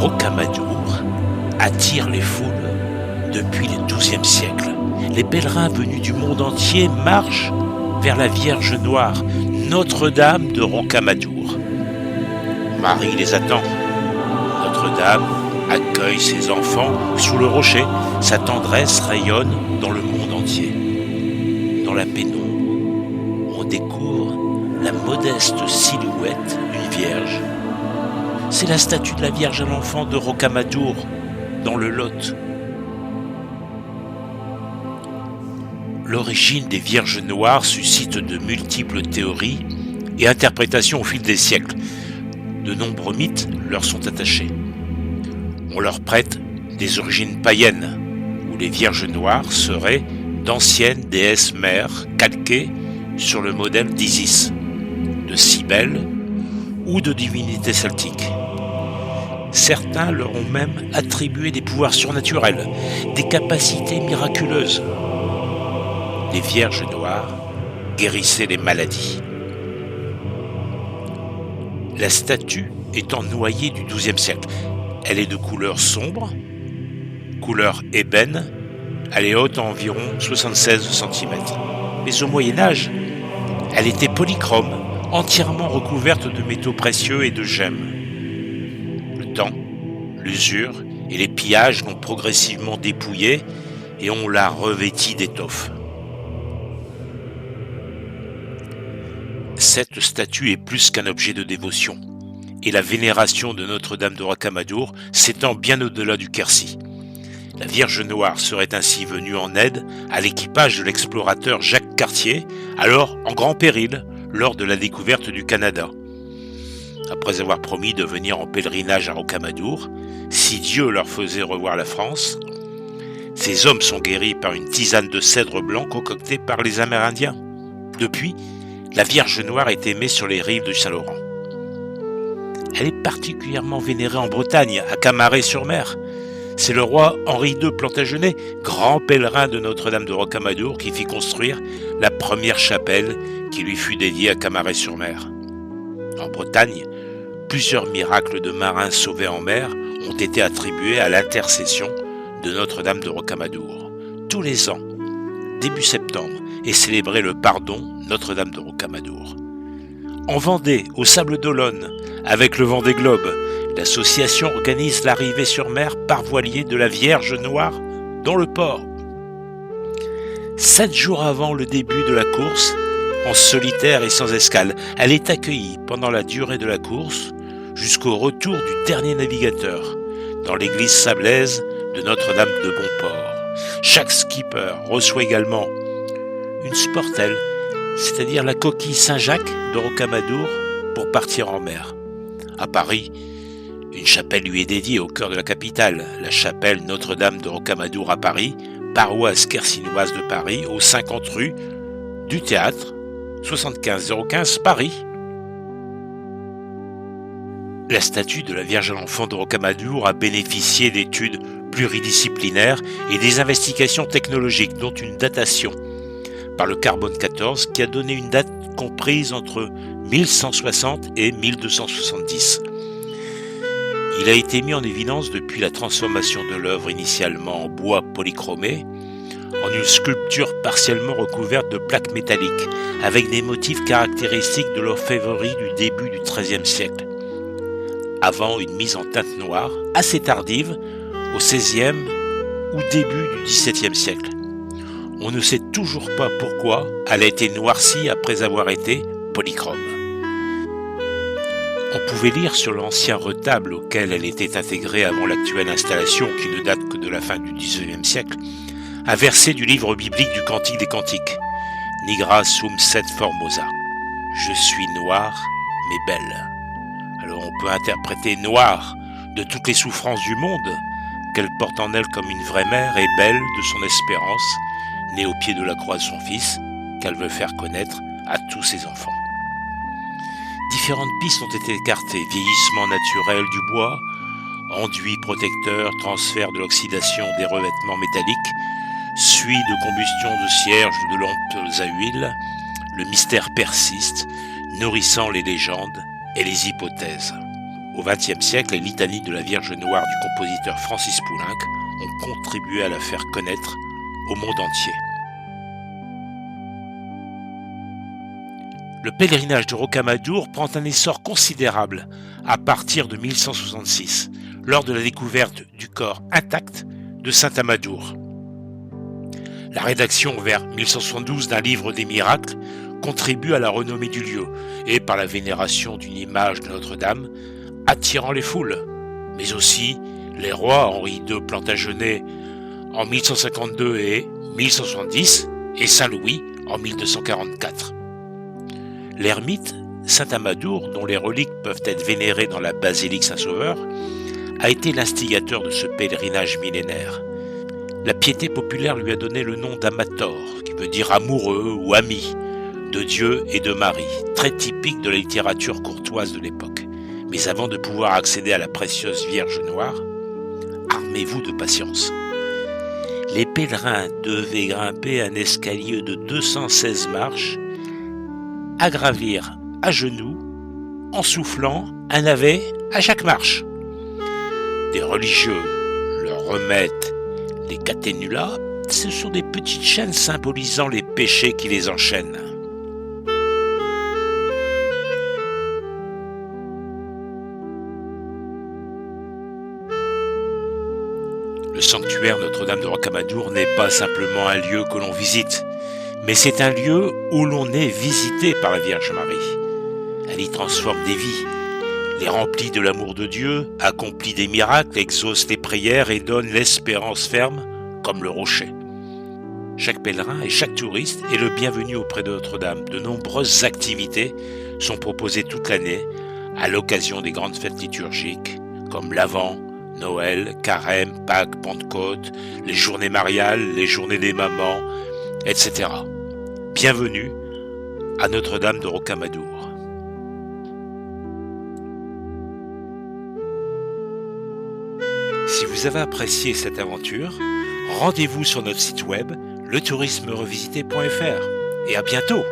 Rocamadour attire les foules depuis le XIIe siècle. Les pèlerins venus du monde entier marchent vers la Vierge Noire, Notre-Dame de Rocamadour. Marie les attend. Notre-Dame accueille ses enfants sous le rocher. Sa tendresse rayonne dans le monde entier. Dans la pénombre, on découvre la modeste silhouette d'une vierge. C'est la statue de la Vierge à l'Enfant de Rocamadour, dans le Lot. L'origine des Vierges Noires suscite de multiples théories et interprétations au fil des siècles. De nombreux mythes leur sont attachés. On leur prête des origines païennes, où les Vierges Noires seraient d'anciennes déesses mères calquées sur le modèle d'Isis, de Cybèle ou de divinités celtiques. Certains leur ont même attribué des pouvoirs surnaturels, des capacités miraculeuses. Les Vierges Noires guérissaient les maladies. La statue étant noyée du XIIe siècle, elle est de couleur sombre, couleur ébène, elle est haute à environ 76 cm. Mais au Moyen-Âge, elle était polychrome, entièrement recouverte de métaux précieux et de gemmes. Le temps, l'usure et les pillages l'ont progressivement dépouillée et on l'a revêtie d'étoffe. Cette statue est plus qu'un objet de dévotion, et la vénération de Notre-Dame de Rocamadour s'étend bien au-delà du Quercy. La Vierge Noire serait ainsi venue en aide à l'équipage de l'explorateur Jacques Cartier, alors en grand péril lors de la découverte du Canada. Après avoir promis de venir en pèlerinage à Rocamadour, si Dieu leur faisait revoir la France, ces hommes sont guéris par une tisane de cèdre blanc concoctée par les Amérindiens. Depuis, la Vierge Noire est aimée sur les rives du Saint-Laurent. Elle est particulièrement vénérée en Bretagne, à Camaret-sur-Mer. C'est le roi Henri II Plantagenet, grand pèlerin de Notre-Dame de Rocamadour, qui fit construire la première chapelle qui lui fut dédiée à Camaret-sur-Mer. En Bretagne, plusieurs miracles de marins sauvés en mer ont été attribués à l'intercession de Notre-Dame de Rocamadour. Tous les ans, début septembre, est célébré le pardon Notre-Dame de Rocamadour. En Vendée, au Sable d'Olonne, avec le Vendée Globe, l'association organise l'arrivée sur mer par voilier de la Vierge Noire dans le port. 7 jours avant le début de la course, en solitaire et sans escale, elle est accueillie pendant la durée de la course jusqu'au retour du dernier navigateur dans l'église sablaise de Notre-Dame de Bonport. Chaque skipper reçoit également une sportelle, c'est-à-dire la coquille Saint-Jacques de Rocamadour pour partir en mer. À Paris, une chapelle lui est dédiée au cœur de la capitale, la chapelle Notre-Dame de Rocamadour à Paris, paroisse quercinoise de Paris, aux 50 rue du Théâtre, 75 015 Paris. La statue de la Vierge à l'Enfant de Rocamadour a bénéficié d'études pluridisciplinaires et des investigations technologiques, dont une datation par le carbone 14 qui a donné une date comprise entre 1160 et 1270. Il a été mis en évidence depuis la transformation de l'œuvre initialement en bois polychromé en une sculpture partiellement recouverte de plaques métalliques avec des motifs caractéristiques de l'orfèvrerie du début du XIIIe siècle, avant une mise en teinte noire assez tardive au XVIe ou début du XVIIe siècle. On ne sait toujours pas pourquoi elle a été noircie après avoir été polychrome. On pouvait lire sur l'ancien retable auquel elle était intégrée avant l'actuelle installation, qui ne date que de la fin du XIXe siècle, un verset du livre biblique du Cantique des Cantiques. Nigra sum sed formosa. Je suis noire, mais belle. Alors on peut interpréter noir de toutes les souffrances du monde, qu'elle porte en elle comme une vraie mère, et belle de son espérance, née au pied de la croix de son fils, qu'elle veut faire connaître à tous ses enfants. Différentes pistes ont été écartées: vieillissement naturel du bois, enduit protecteur, transfert de l'oxydation des revêtements métalliques, suie de combustion de cierges ou de lampes à huile. Le mystère persiste, nourrissant les légendes et les hypothèses. Au XXe siècle, les litanies de la Vierge Noire du compositeur Francis Poulenc ont contribué à la faire connaître au monde entier. Le pèlerinage de Rocamadour prend un essor considérable à partir de 1166, lors de la découverte du corps intact de saint Amadour. La rédaction vers 1172 d'un livre des miracles contribue à la renommée du lieu, et par la vénération d'une image de Notre-Dame, attirant les foules, mais aussi les rois Henri II Plantagenet en 1152 et 1170 et Saint-Louis en 1244. L'ermite Saint-Amadour, dont les reliques peuvent être vénérées dans la basilique Saint-Sauveur, a été l'instigateur de ce pèlerinage millénaire. La piété populaire lui a donné le nom d'Amator, qui veut dire amoureux ou ami, de Dieu et de Marie, très typique de la littérature courtoise de l'époque. Mais avant de pouvoir accéder à la précieuse Vierge Noire, armez-vous de patience. Les pèlerins devaient grimper un escalier de 216 marches, à gravir à genoux, en soufflant un ave à chaque marche. Des religieux leur remettent les caténulas, ce sont des petites chaînes symbolisant les péchés qui les enchaînent. Le sanctuaire Notre-Dame de Rocamadour n'est pas simplement un lieu que l'on visite, mais c'est un lieu où l'on est visité par la Vierge Marie. Elle y transforme des vies, les remplit de l'amour de Dieu, accomplit des miracles, exauce les prières et donne l'espérance ferme comme le rocher. Chaque pèlerin et chaque touriste est le bienvenu auprès de Notre-Dame. De nombreuses activités sont proposées toute l'année à l'occasion des grandes fêtes liturgiques comme l'Avent, Noël, Carême, Pâques, Pentecôte, les journées mariales, les journées des mamans, etc. Bienvenue à Notre-Dame de Rocamadour. Si vous avez apprécié cette aventure, rendez-vous sur notre site web letourismerevisité.fr et à bientôt.